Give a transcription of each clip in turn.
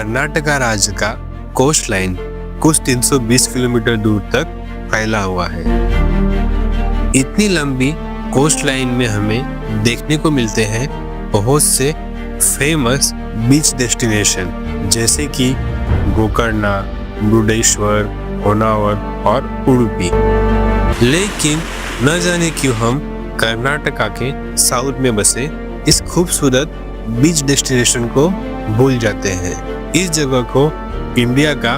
कर्नाटका राज्य का coast line कुछ 320 किलोमीटर दूर तक फैला हुआ है। इतनी लंबी कोस्ट लाइन में हमें देखने को मिलते हैं बहुत से फेमस बीच डेस्टिनेशन, जैसे कि गोकर्ण, मुरुडेश्वर, होन्नावर और उडुपी। लेकिन न जाने क्यों हम कर्नाटका के साउथ में बसे इस खूबसूरत बीच डेस्टिनेशन को भूल जाते हैं। इस जगह को इंडिया का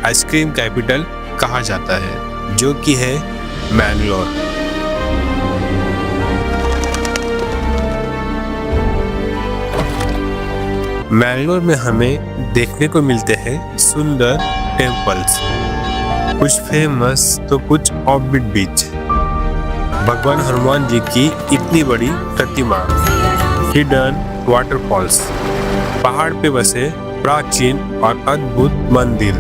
आइसक्रीम कैपिटल कहा जाता है, जो कि है मैंगलोर। मैंगलोर में हमें देखने को मिलते हैं सुंदर टेम्पल्स, कुछ फेमस तो कुछ ऑफबीट बीच, भगवान हनुमान जी की इतनी बड़ी प्रतिमा, हिडन वाटरफॉल्स, पहाड़ पे बसे प्राचीन और अद्भुत मंदिर,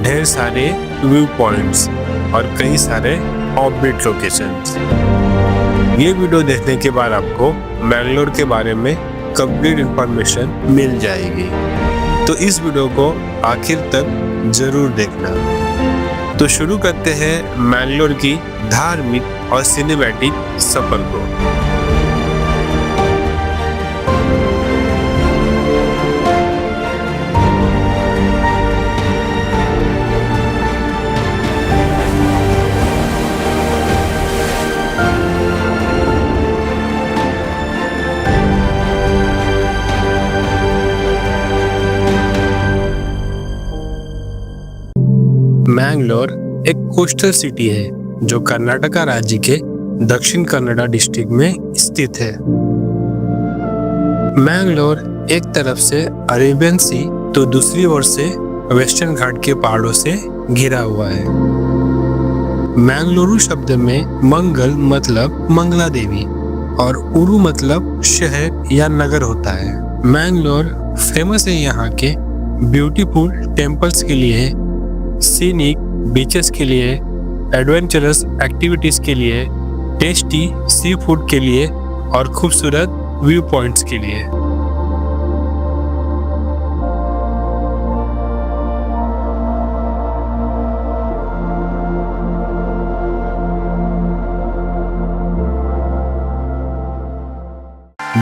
ढेर सारे व्यू पॉइंट्स और कई सारे ऑफबीट लोकेशंस। ये वीडियो देखने के बाद आपको मैंगलोर के बारे में कंप्लीट इंफॉर्मेशन मिल जाएगी, तो इस वीडियो को आखिर तक जरूर देखना। तो शुरू करते हैं मैंगलोर की धार्मिक और सिनेमैटिक सफर को। मैंगलोर एक कोस्टल सिटी है जो कर्नाटका राज्य के दक्षिण कन्नड़ा डिस्ट्रिक्ट में स्थित है। मैंगलोर एक तरफ से अरेबियन सी तो दूसरी ओर से वेस्टर्न घाट के पहाड़ों से घिरा हुआ है। मैंगलुरु शब्द में मंगल मतलब मंगला देवी और उरु मतलब शहर या नगर होता है। मैंगलोर फेमस है यहाँ के ब्यूटीफुल टेम्पल्स के लिए, सीनिक बीचेस के लिए, एडवेंचरस एक्टिविटीज के लिए, टेस्टी सी फूड के लिए और खूबसूरत व्यू पॉइंट्स के लिए।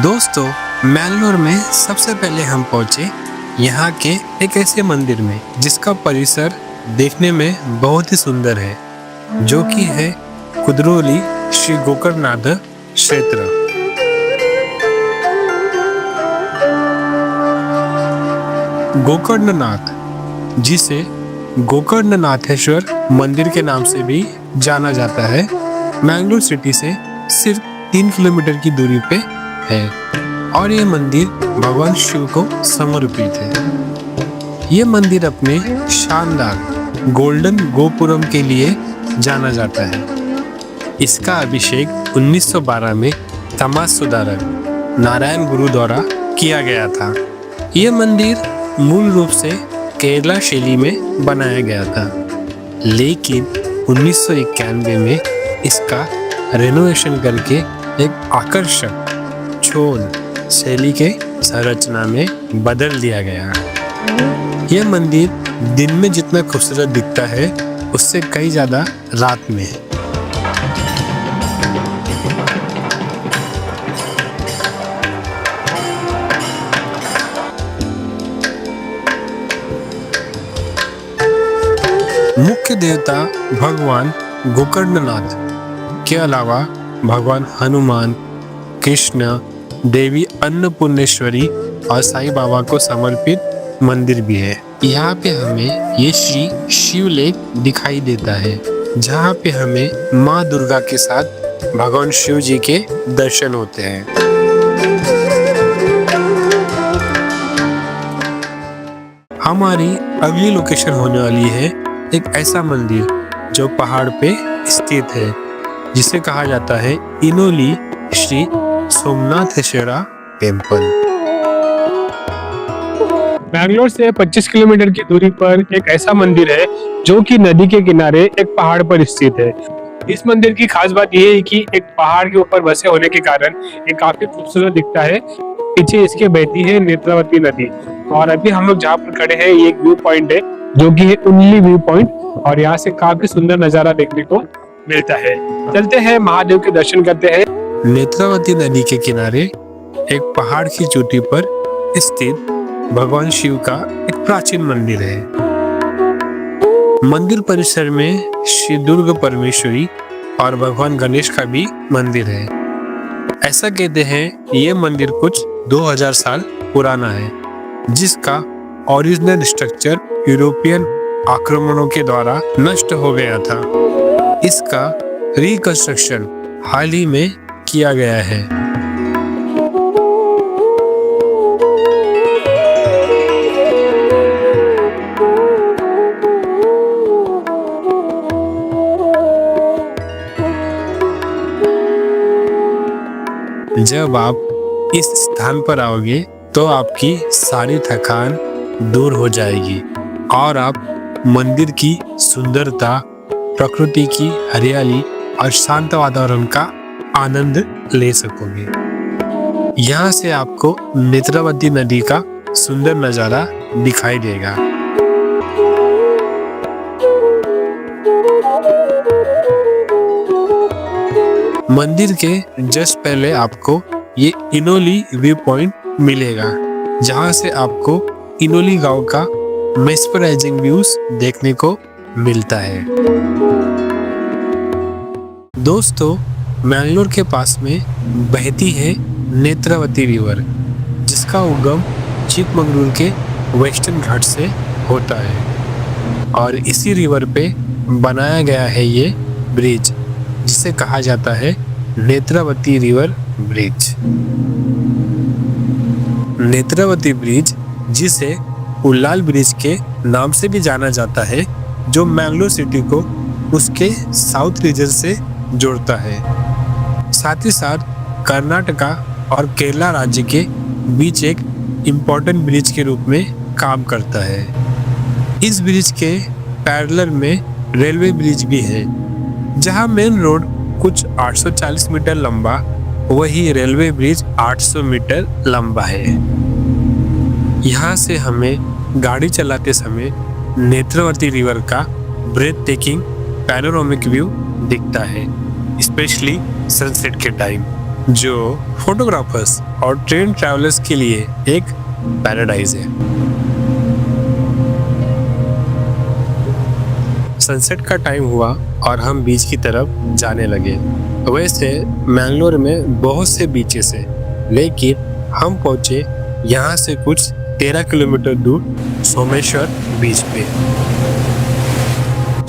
दोस्तों, मैंगलोर में सबसे पहले हम पहुंचे यहाँ के एक ऐसे मंदिर में जिसका परिसर देखने में बहुत ही सुंदर है, जो कि है कुद्रोली श्री गोकर्णनाथ क्षेत्र। गोकर्णनाथ, जिसे गोकर्णनाथेश्वर मंदिर के नाम से भी जाना जाता है, मैंगलोर सिटी से सिर्फ 3 किलोमीटर की दूरी पे है और ये मंदिर भगवान शिव को समर्पित है। ये मंदिर अपने शानदार गोल्डन गोपुरम के लिए जाना जाता है। इसका अभिषेक 1912 में समाज सुधारक नारायण गुरु द्वारा किया गया था। यह मंदिर मूल रूप से केरला शैली में बनाया गया था, लेकिन 1991 में इसका रेनोवेशन करके एक आकर्षक छोल शैली के संरचना में बदल दिया गया। यह मंदिर दिन में जितना खूबसूरत दिखता है, उससे कई ज्यादा रात में है। मुख्य देवता भगवान गोकर्णनाथ के अलावा भगवान हनुमान, कृष्ण, देवी अन्नपूर्णेश्वरी और साईं बाबा को समर्पित मंदिर भी है। यहाँ पे हमें ये श्री शिवलिंग दिखाई देता है, जहाँ पे हमें माँ दुर्गा के साथ भगवान शिव जी के दर्शन होते हैं। हमारी अगली लोकेशन होने वाली है एक ऐसा मंदिर जो पहाड़ पे स्थित है, जिसे कहा जाता है इनोली श्री सोमनाथेश्वरा टेम्पल। मैंगलोर से 25 किलोमीटर की दूरी पर एक ऐसा मंदिर है जो कि नदी के किनारे एक पहाड़ पर स्थित है। इस मंदिर की खास बात यह है कि एक पहाड़ के ऊपर बसे होने के कारण ये काफी खूबसूरत दिखता है। पीछे इसके बहती है नेत्रावती नदी। और अभी हम लोग जहाँ पर खड़े हैं ये एक व्यू पॉइंट है जो कि है उनली व्यू पॉइंट, और यहाँ से काफी सुंदर नजारा देखने को मिलता है। चलते हैं महादेव के दर्शन करते हैं। नेत्रावती नदी के किनारे एक पहाड़ की चोटी पर स्थित भगवान शिव का एक प्राचीन मंदिर है। मंदिर परिसर में श्री दुर्गा परमेश्वरी और भगवान गणेश का भी मंदिर है। ऐसा कहते हैं ये मंदिर कुछ 2000 साल पुराना है, जिसका ओरिजिनल स्ट्रक्चर यूरोपियन आक्रमणों के द्वारा नष्ट हो गया था। इसका रिकंस्ट्रक्शन हाल ही में किया गया है। जब आप इस स्थान पर आओगे तो आपकी सारी थकान दूर हो जाएगी और आप मंदिर की सुंदरता, प्रकृति की हरियाली और शांत वातावरण का आनंद ले सकोगे। यहाँ से आपको नेत्रावती नदी का सुंदर नजारा दिखाई देगा। मंदिर के जस्ट पहले आपको ये इनोली व्यू पॉइंट मिलेगा, जहाँ से आपको इनोली गांव का मेस्पराइजिंग व्यूज देखने को मिलता है। दोस्तों, मैंगलोर के पास में बहती है नेत्रावती रिवर, जिसका उगम चिकमंगलूर के वेस्टर्न घाट से होता है और इसी रिवर पे बनाया गया है ये ब्रिज, जिसे कहा जाता है Netravati river bridge. Netravati bridge, जिसे उल्लाल ब्रिज के नाम से भी जाना जाता है, जो मैंगलोर सिटी को उसके साउथ रीजन से जोड़ता है, साथ ही साथ कर्नाटका और केरला राज्य के बीच एक इम्पोर्टेंट ब्रिज के रूप में काम करता है। इस ब्रिज के पैरेलल में रेलवे ब्रिज भी है, जहां मेन रोड कुछ 840 मीटर लंबा, वही रेलवे ब्रिज 800 मीटर लंबा है। यहाँ से हमें गाड़ी चलाते समय नेत्रावती रिवर का ब्रेथ टेकिंग पैनोरामिक व्यू दिखता है, स्पेशली सनसेट के टाइम, जो फोटोग्राफर्स और ट्रेन ट्रैवलर्स के लिए एक पैराडाइज है। सनसेट का टाइम हुआ और हम बीच की तरफ जाने लगे। वैसे मैंगलोर में बहुत से बीचेस हैं, लेकिन हम पहुंचे यहाँ से कुछ 13 किलोमीटर दूर सोमेश्वर बीच पे।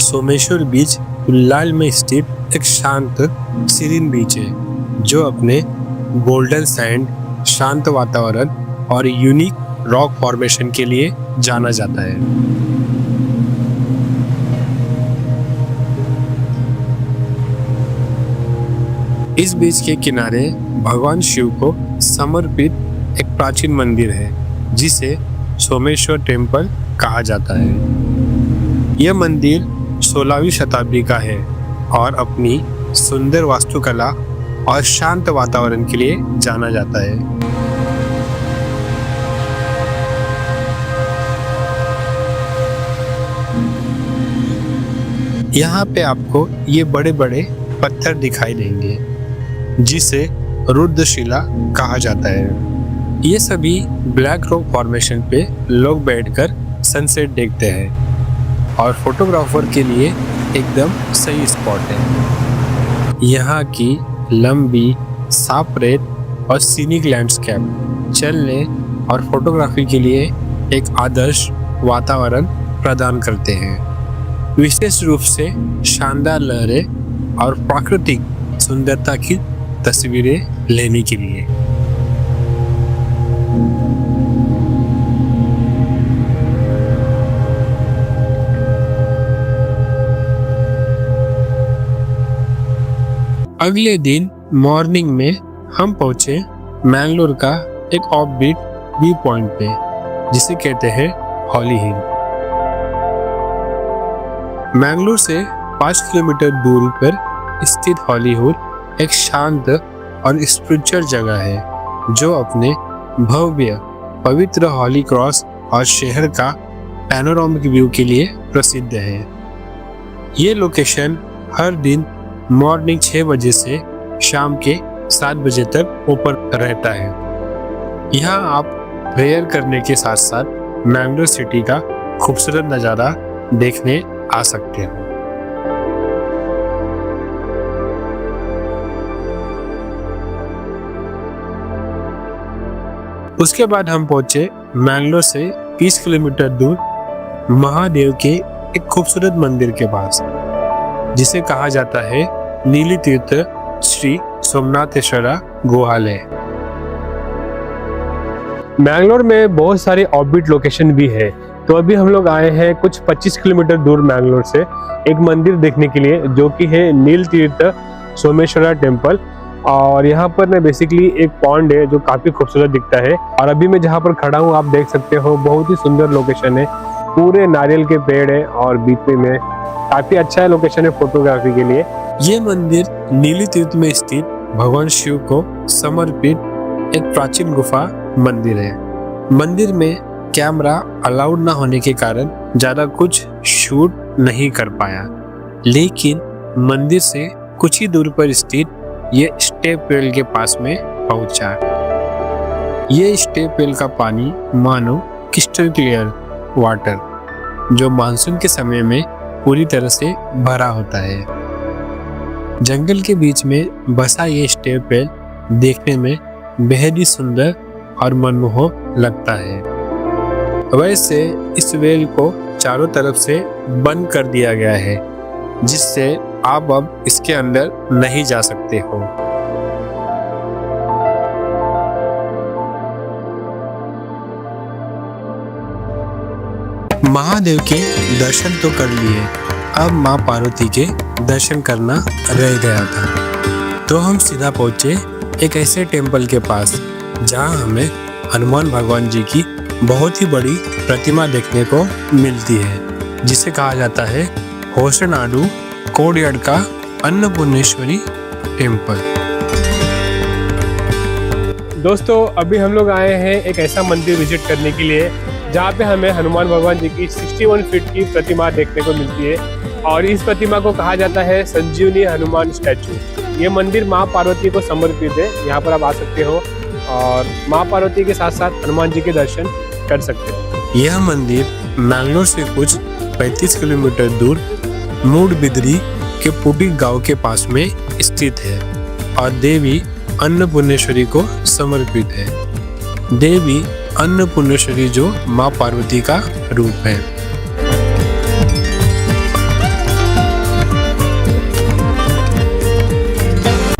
सोमेश्वर बीच उल्लाल में स्थित एक शांत सीरीन बीच है, जो अपने गोल्डन सैंड, शांत वातावरण और यूनिक रॉक फॉर्मेशन के लिए जाना जाता है। इस बीच के किनारे भगवान शिव को समर्पित एक प्राचीन मंदिर है, जिसे सोमेश्वर टेम्पल कहा जाता है। यह मंदिर 16वीं शताब्दी का है और अपनी सुंदर वास्तुकला और शांत वातावरण के लिए जाना जाता है। यहाँ पे आपको ये बड़े बड़े पत्थर दिखाई देंगे, जिसे रुद्रशिला कहा जाता है। ये सभी ब्लैक रॉक फॉर्मेशन पे लोग बैठकर सनसेट देखते हैं और फोटोग्राफर के लिए एकदम सही स्पॉट है। यहाँ की लंबी साफ रेत और सीनिक लैंडस्केप चलने और फोटोग्राफी के लिए एक आदर्श वातावरण प्रदान करते हैं, विशेष रूप से शानदार लहरें और प्राकृतिक सुंदरता की तस्वीरें लेने के लिए। अगले दिन मॉर्निंग में हम पहुंचे मैंगलोर का एक ऑफबीट व्यू पॉइंट पे, जिसे कहते हैं हॉली हिल। मैंगलोर से 5 किलोमीटर दूरी पर स्थित हॉली हिल एक शांत और स्पिरिचुअल जगह है, जो अपने भव्य पवित्र हॉली क्रॉस और शहर का पैनोरामिक व्यू के लिए प्रसिद्ध है। ये लोकेशन हर दिन मॉर्निंग 6 बजे से शाम के 7 बजे तक ओपन रहता है। यहाँ आप प्रेयर करने के साथ साथ मैंगलोर सिटी का खूबसूरत नज़ारा देखने आ सकते हो। उसके बाद हम पहुंचे मैंगलोर से 30 किलोमीटर दूर महादेव के एक खूबसूरत मंदिर के पास, जिसे कहा जाता है नीली तीर्थ श्री सोमनाथेश्वरा गुहालय। मैंगलोर में बहुत सारे ऑर्बिट लोकेशन भी है, तो अभी हम लोग आए हैं कुछ 25 किलोमीटर दूर मैंगलोर से एक मंदिर देखने के लिए, जो कि है नील तीर्थ सोमेश्वरा टेम्पल। और यहाँ पर ना बेसिकली एक पॉन्ड है जो काफी खूबसूरत दिखता है। और अभी मैं जहाँ पर खड़ा हूँ आप देख सकते हो, बहुत ही सुंदर लोकेशन है, पूरे नारियल के पेड़ है और बीच में काफी अच्छा है लोकेशन है फोटोग्राफी के लिए। ये मंदिर नीली तीर्थ में स्थित भगवान शिव को समर्पित एक प्राचीन गुफा मंदिर है। मंदिर में कैमरा अलाउड ना होने के कारण ज्यादा कुछ शूट नहीं कर पाया, लेकिन मंदिर से कुछ ही दूर पर स्थित ये स्टेप वेल के पास में पहुंचा। ये स्टेप वेल का पानी मानो क्रिस्टल क्लियर वाटर, जो मानसून के समय में पूरी तरह से भरा होता है। जंगल के बीच में बसा ये स्टेप वेल देखने में बेहद ही सुंदर और मनमोहक लगता है। वैसे इस वेल को चारों तरफ से बंद कर दिया गया है, जिससे आप अब इसके अंदर नहीं जा सकते हो। महादेव के दर्शन तो कर लिए, अब माँ पार्वती के दर्शन करना रह गया था। तो हम सीधा पहुंचे एक ऐसे टेम्पल के पास जहां हमें हनुमान भगवान जी की बहुत ही बड़ी प्रतिमा देखने को मिलती है, जिसे कहा जाता है होसनाडु कोडयार्ड का अन्नपूर्णेश्वरी टेम्पल। दोस्तों अभी हम लोग आए हैं एक ऐसा मंदिर विजिट करने के लिए जहाँ पे हमें हनुमान भगवान जी की 61 फीट की प्रतिमा देखने को मिलती है। और इस प्रतिमा को कहा जाता है संजीवनी हनुमान स्टैचू। ये मंदिर माँ पार्वती को समर्पित है। यहाँ पर आप आ सकते हो और माँ पार्वती के साथ साथ हनुमान जी के दर्शन कर सकते हो। यह मंदिर मैंगलोर से कुछ 35 किलोमीटर दूर मूडबिद्री के पुटी गांव के पास में स्थित है और देवी अन्नपूर्णेश्वरी को समर्पित है। देवी अन्नपूर्णेश्वरी जो माँ पार्वती का रूप है।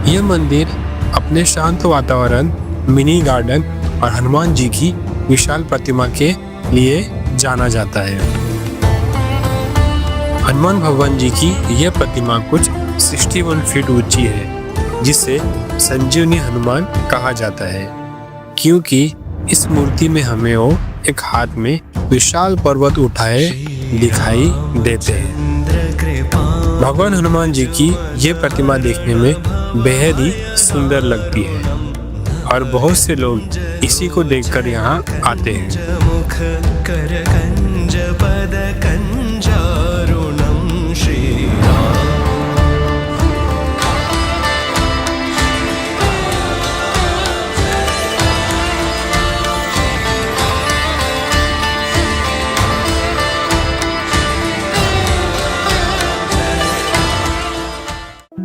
यह मंदिर अपने शांत वातावरण, मिनी गार्डन और हनुमान जी की विशाल प्रतिमा के लिए जाना जाता है। हनुमान भगवान जी की यह प्रतिमा कुछ 61 फीट ऊंची है, जिसे संजीवनी हनुमान कहा जाता है, क्योंकि इस मूर्ति में हमें वो एक हाथ में विशाल पर्वत उठाए दिखाई देते हैं। भगवान हनुमान जी की ये प्रतिमा देखने में बेहद ही सुंदर लगती है और बहुत से लोग इसी को देखकर यहाँ आते हैं।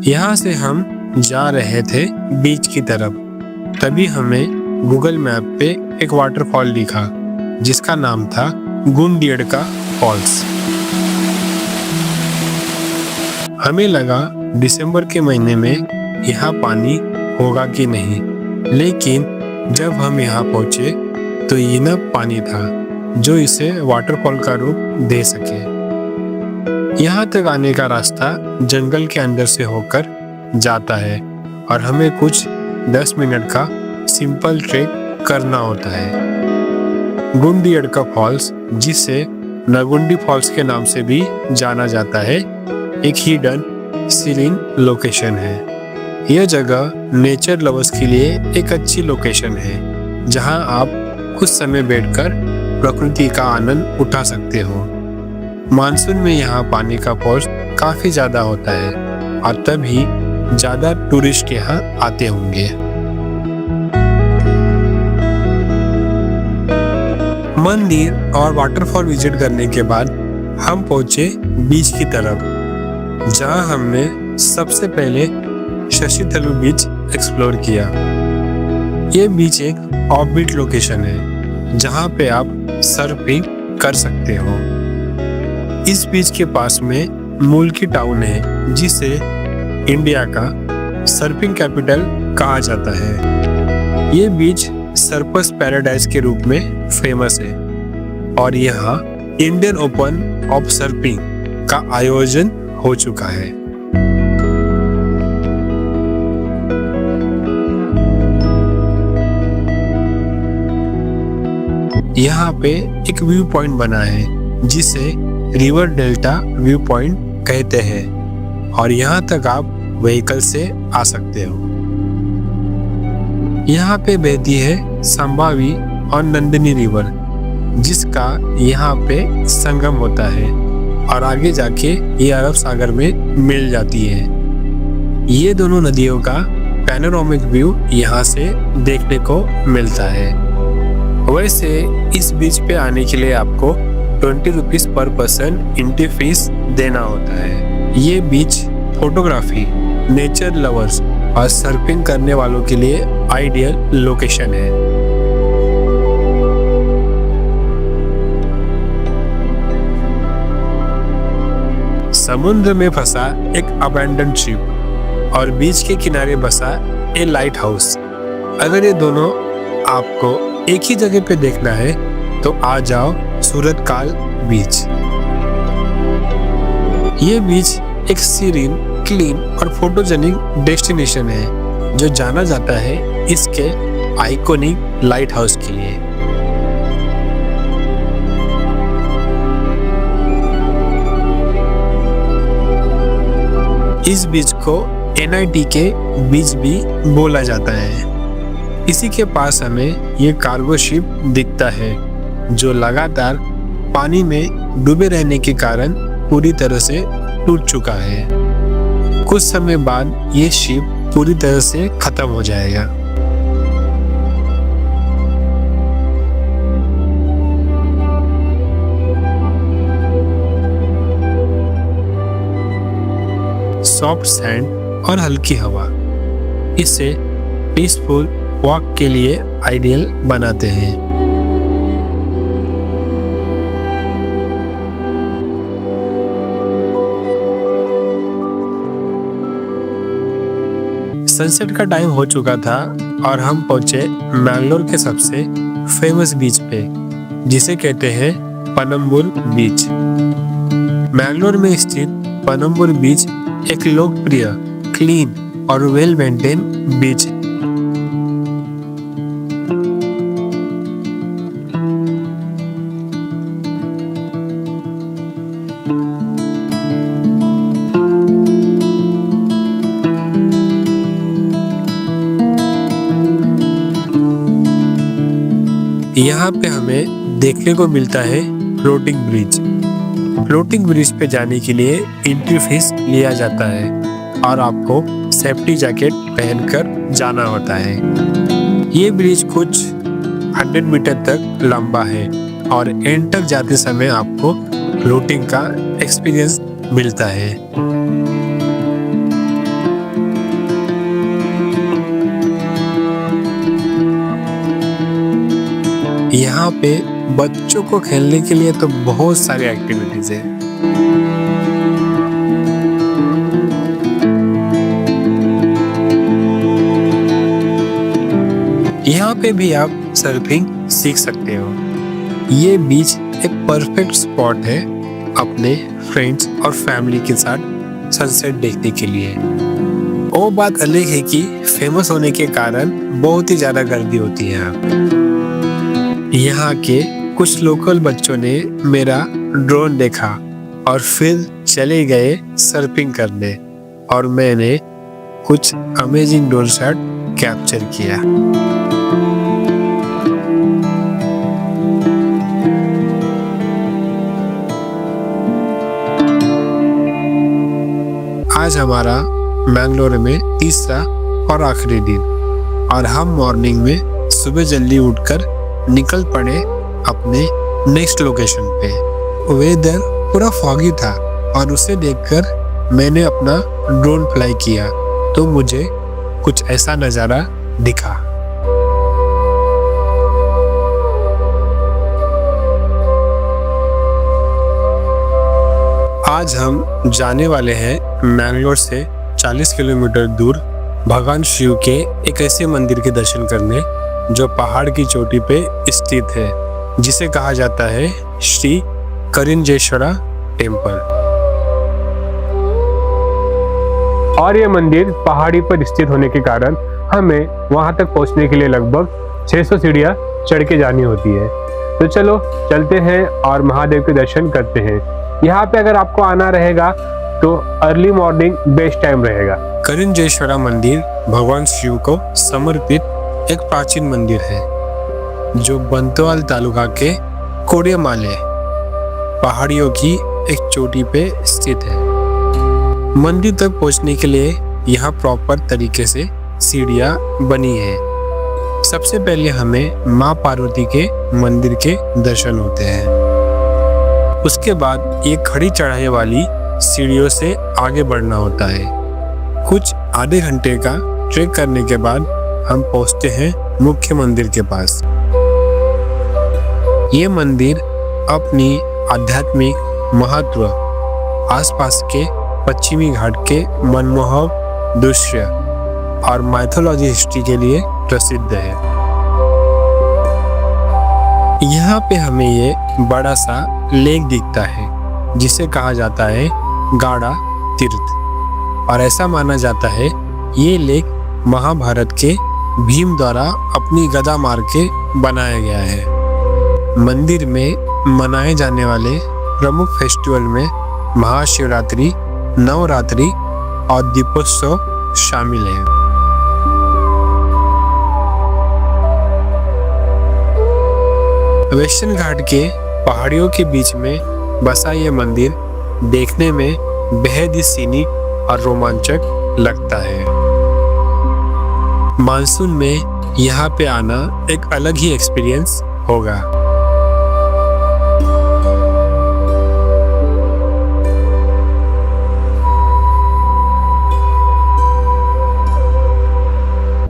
यहाँ से हम जा रहे थे बीच की तरफ, तभी हमें गूगल मैप पे एक वाटरफॉल दिखा जिसका नाम था गुंडियडका फॉल्स। हमें लगा दिसंबर के महीने में यहाँ पानी होगा कि नहीं, लेकिन जब हम यहाँ पहुँचे तो इनफ पानी था जो इसे वाटरफॉल का रूप दे सके। यहाँ तक आने का रास्ता जंगल के अंदर से होकर जाता है और हमें कुछ 10 मिनट का सिंपल ट्रेक करना होता है। गुंडियडका फॉल्स, जिसे नगुंडी फॉल्स के नाम से भी जाना जाता है, एक हिडन सीलिंग लोकेशन है। यह जगह नेचर लवर्स के लिए एक अच्छी लोकेशन है, जहां आप कुछ समय बैठकर प्रकृति का आनंद उठा सकते हो। मानसून में यहाँ पानी का फोर्स काफी ज्यादा होता है और तभी ज्यादा टूरिस्ट यहाँ आते होंगे। मंदिर और वाटरफॉल विजिट करने के बाद हम पहुंचे बीच की तरफ, जहां हमने सबसे पहले शशि थरूर बीच एक्सप्लोर किया। ये बीच एक ऑफबीट लोकेशन है जहां पे आप सर्फिंग कर सकते हो। इस बीच के पास में मुल्की टाउन है जिसे इंडिया का सर्फिंग कैपिटल कहा जाता है। ये बीच सर्फर्स पैराडाइज के रूप में फेमस है और यहाँ इंडियन ओपन ऑफ सर्फिंग का आयोजन हो चुका है। यहाँ पे एक व्यू पॉइंट बना है जिसे रिवर डेल्टा व्यू पॉइंट कहते हैं और यहाँ तक आप व्हीकल से आ सकते हो। यहाँ पे बहती है संभावी और नंदिनी रिवर, जिसका यहाँ पे संगम होता है और आगे जाके ये अरब सागर में मिल जाती है। ये दोनों नदियों का पैनोरामिक व्यू यहाँ से देखने को मिलता है। वैसे इस बीच पे आने के लिए आपको 20 rupees per person entry fees देना होता है। ये बीच फोटोग्राफी, नेचर लवर्स और सर्फिंग करने वालों के लिए आइडियल लोकेशन है। समुद्र में फंसा एक अबैंडन्ड शिप और बीच के किनारे बसा ए लाइट हाउस। अगर ये दोनों आपको एक ही जगह पे देखना है तो आ जाओ सूरत काल बीच। ये बीच एक सीरीन, क्लीन और फोटोजेनिक डेस्टिनेशन है जो जाना जाता है इसके आइकॉनिक लाइट हाउस के लिए। इस बीच को NIT के बीच भी बोला जाता है। इसी के पास हमें ये कार्गो शिप दिखता है जो लगातार पानी में डूबे रहने के कारण पूरी तरह से टूट चुका है। कुछ समय बाद ये शिप पूरी तरह से खत्म हो जाएगा। सॉफ्ट सैंड और हल्की हवा इसे पीसफुल वॉक के लिए आइडियल बनाते हैं। सनसेट का टाइम हो चुका था और हम पहुंचे मैंगलोर के सबसे फेमस बीच पे, जिसे कहते हैं पनम्बुर बीच। मैंगलोर में स्थित पनम्बुर बीच एक लोकप्रिय, क्लीन और वेल मेंटेन बीच है। यहाँ पे हमें देखने को मिलता है फ्लोटिंग ब्रिज। फ्लोटिंग ब्रिज पे जाने के लिए एंट्री फीस लिया जाता है और आपको सेफ्टी जैकेट पहनकर जाना होता है। ये ब्रिज कुछ 100 मीटर तक लंबा है और एंड तक जाते समय आपको फ्लोटिंग का एक्सपीरियंस मिलता है। यहाँ पे बच्चों को खेलने के लिए तो बहुत सारी एक्टिविटीज है। यहाँ पे भी आप सर्फिंग सीख सकते हो। ये बीच एक परफेक्ट स्पॉट है अपने फ्रेंड्स और फैमिली के साथ सनसेट देखने के लिए। वो बात अलग है कि फेमस होने के कारण बहुत ही ज्यादा गर्दी होती है। यहाँ के कुछ लोकल बच्चों ने मेरा ड्रोन देखा और फिर चले गए सर्फिंग करने और मैंने कुछ अमेजिंग ड्रोन शॉट कैप्चर किया। आज हमारा मैंगलोर में तीसरा और आखिरी दिन, और हम मॉर्निंग में सुबह जल्दी उठकर निकल पड़े अपने नेक्स्ट लोकेशन पे। वेदर पूरा फॉगी था और उसे देखकर मैंने अपना ड्रोन फ्लाई किया तो मुझे कुछ ऐसा नज़ारा दिखा। आज हम जाने वाले हैं मैंगलोर से 40 किलोमीटर दूर भगवान शिव के एक ऐसे मंदिर के दर्शन करने जो पहाड़ की चोटी पे स्थित है, जिसे कहा जाता है श्री करिंजेश्वरा टेम्पल। और ये मंदिर पहाड़ी पर स्थित होने के कारण हमें वहां तक पहुंचने के लिए लगभग 600 सीढ़ियां चढ़ के जानी होती है। तो चलो चलते हैं और महादेव के दर्शन करते हैं। यहाँ पे अगर आपको आना रहेगा तो अर्ली मॉर्निंग बेस्ट टाइम रहेगा। करिंजेश्वरा मंदिर भगवान शिव को समर्पित एक प्राचीन मंदिर है जो बंतवाल तालुका के कोड़ेमाले पहाड़ियों की एक चोटी पे स्थित है। मंदिर तक पहुंचने के लिए यहाँ प्रॉपर तरीके से सीढ़ियाँ बनी है। सबसे पहले हमें माँ पार्वती के मंदिर के दर्शन होते हैं। उसके बाद ये खड़ी चढ़ाई वाली सीढ़ियों से आगे बढ़ना होता है। कुछ आधे घंटे का ट्रेक करने के बाद हम पहुंचते हैं मुख्य मंदिर के पास। ये मंदिर अपनी आध्यात्मिक महत्व, आसपास के पश्चिमी घाट के मनमोहक दृश्य और माइथोलॉजी हिस्ट्री के लिए प्रसिद्ध है। यहाँ पे हमें ये बड़ा सा लेक दिखता है जिसे कहा जाता है गाढ़ा तीर्थ, और ऐसा माना जाता है ये लेक महाभारत के भीम द्वारा अपनी गदा मार के बनाया गया है। मंदिर में मनाए जाने वाले प्रमुख फेस्टिवल में महाशिवरात्रि, नवरात्रि और दीपोत्सव शामिल है। वेस्टर्न घाट के पहाड़ियों के बीच में बसा ये मंदिर देखने में बेहद ही सीनिक और रोमांचक लगता है। मानसून में यहाँ पे आना एक अलग ही एक्सपीरियंस होगा।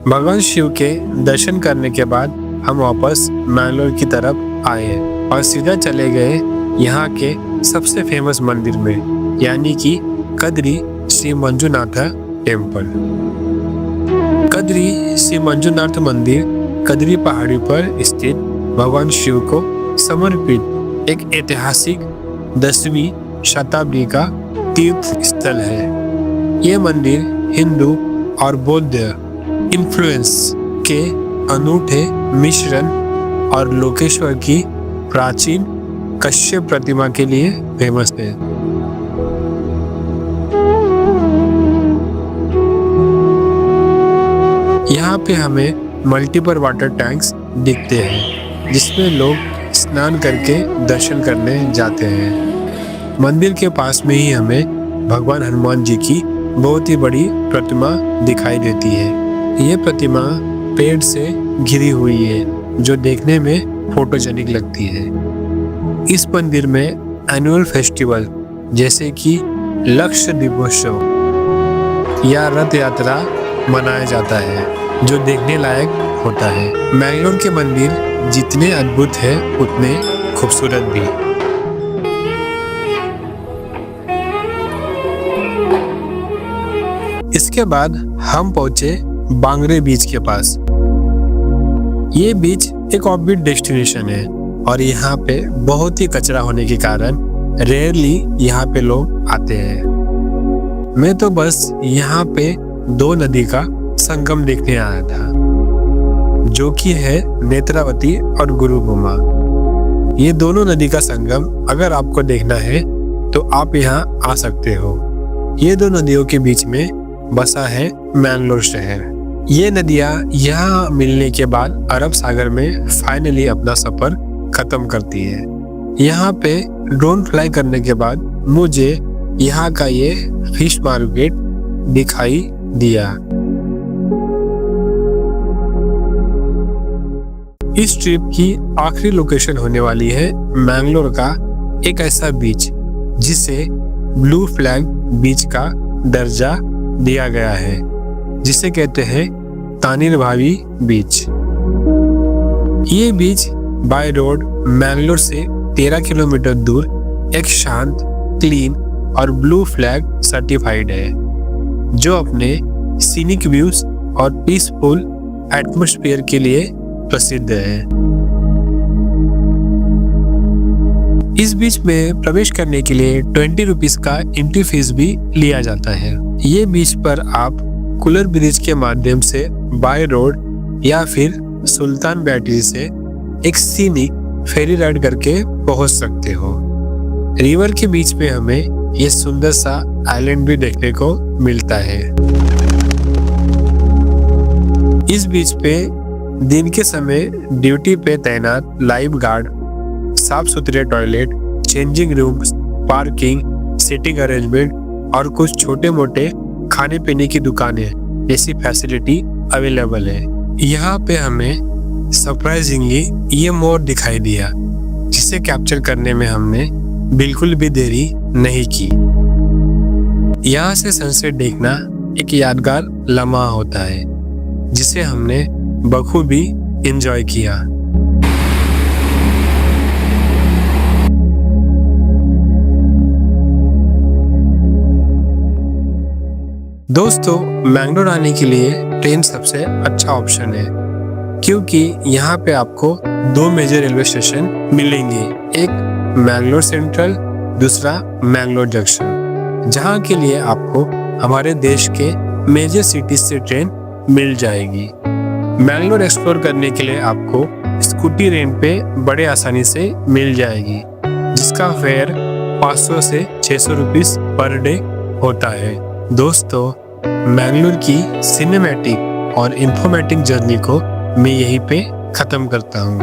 भगवान शिव के दर्शन करने के बाद हम वापस मैंगलोर की तरफ आए और सीधा चले गए यहाँ के सबसे फेमस मंदिर में, यानी कि कद्री श्री मंजुनाथ टेम्पल। कद्री श्री मंजुनाथ मंदिर कद्री पहाड़ी पर स्थित भगवान शिव को समर्पित एक ऐतिहासिक 10वीं शताब्दी का तीर्थ स्थल है। ये मंदिर हिंदू और बौद्ध इन्फ्लुएंस के अनूठे मिश्रण और लोकेश्वर की प्राचीन कश्यप प्रतिमा के लिए फेमस है। यहाँ पे हमें मल्टीपल वाटर टैंक्स दिखते हैं जिसमें लोग स्नान करके दर्शन करने जाते हैं। मंदिर के पास में ही हमें भगवान हनुमान जी की बहुत ही बड़ी प्रतिमा दिखाई देती है। ये प्रतिमा पेड़ से घिरी हुई है जो देखने में फोटोजेनिक लगती है। इस मंदिर में एनुअल फेस्टिवल जैसे कि लक्ष्य दीपोत्सव या रथ यात्रा मनाया जाता है जो देखने लायक होता है। मैंगलोर के मंदिर जितने अद्भुत है उतने खूबसूरत भी। इसके बाद हम पहुंचे बांगरे बीच के पास। ये बीच एक ऑफबीट डेस्टिनेशन है और यहाँ पे बहुत ही कचरा होने के कारण रेयरली यहाँ पे लोग आते हैं। मैं तो बस यहाँ पे 2 नदी का संगम देखने आया था जो कि है नेत्रावती और गुरुगुमा। ये दोनों नदी का संगम अगर आपको देखना है तो आप यहाँ आ सकते हो। ये 2 नदियों के बीच में बसा है मैंगलोर शहर। ये नदियाँ यहाँ मिलने के बाद अरब सागर में फाइनली अपना सफर खत्म करती है। यहाँ पे ड्रोन फ्लाई करने के बाद मुझे यहाँ का ये फिश मार्केट दिखाई दिया। इस ट्रिप की आखिरी लोकेशन होने वाली है मैंगलोर का एक ऐसा बीच जिसे ब्लू फ्लैग बीच का दर्जा दिया गया है, जिसे कहते हैं तानिरभावी बीच। ये बीच बाय रोड मैंगलोर से 13 किलोमीटर दूर एक शांत, क्लीन और ब्लू फ्लैग सर्टिफाइड है, जो अपने सीनिक व्यूज और पीसफुल एटमॉस्फेयर के लिए प्रसिद्ध है। इस बीच में प्रवेश करने के लिए 20 रुपीज का एंट्री फीस भी लिया जाता है। ये बीच पर आप कुलर ब्रिज के माध्यम से बाय रोड या फिर सुल्तान बैटरी से एक सीनिक फेरी राइड करके पहुंच सकते हो। रिवर के बीच में हमें ये सुंदर सा आइलैंड भी देखने को मिलता है। इस बीच पे दिन के समय ड्यूटी पे तैनात लाइफ गार्ड, साफ सुथरे toilet, changing rooms, parking, seating arrangement और कुछ छोटे मोटे खाने पीने की दुकानें ऐसी फैसिलिटी अवेलेबल है। यहाँ पे हमें सरप्राइजिंगली ये मोर दिखाई दिया, जिसे कैप्चर करने में हमने बिल्कुल भी देरी नहीं की। यहाँ से सनसेट देखना एक यादगार लम्हा होता है, जिसे हमने बखूबी एंजॉय किया। दोस्तों, मैंगलोर आने के लिए ट्रेन सबसे अच्छा ऑप्शन है, क्योंकि यहाँ पे आपको 2 मेजर रेलवे स्टेशन मिलेंगे, एक मैंगलोर सेंट्रल, दूसरा मैंगलोर जंक्शन, जहाँ के लिए आपको हमारे देश के मेजर सिटीज से ट्रेन मिल जाएगी। मैंगलोर एक्सप्लोर करने के लिए आपको स्कूटी रेंट पे बड़े आसानी से मिल जाएगी, जिसका फेयर 500 से 600 रुपीस पर डे होता है। दोस्तों, मैंगलोर की सिनेमैटिक और इंफॉर्मेटिव जर्नी को मैं यहीं पे खत्म करता हूँ।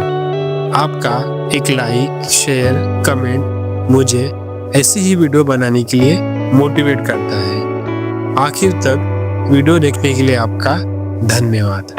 आपका एक लाइक, शेयर, कमेंट मुझे ऐसी ही वीडियो बनाने के लिए मोटिवेट करता है। आखिर तक वीडियो देखने के लिए आपका धन्यवाद।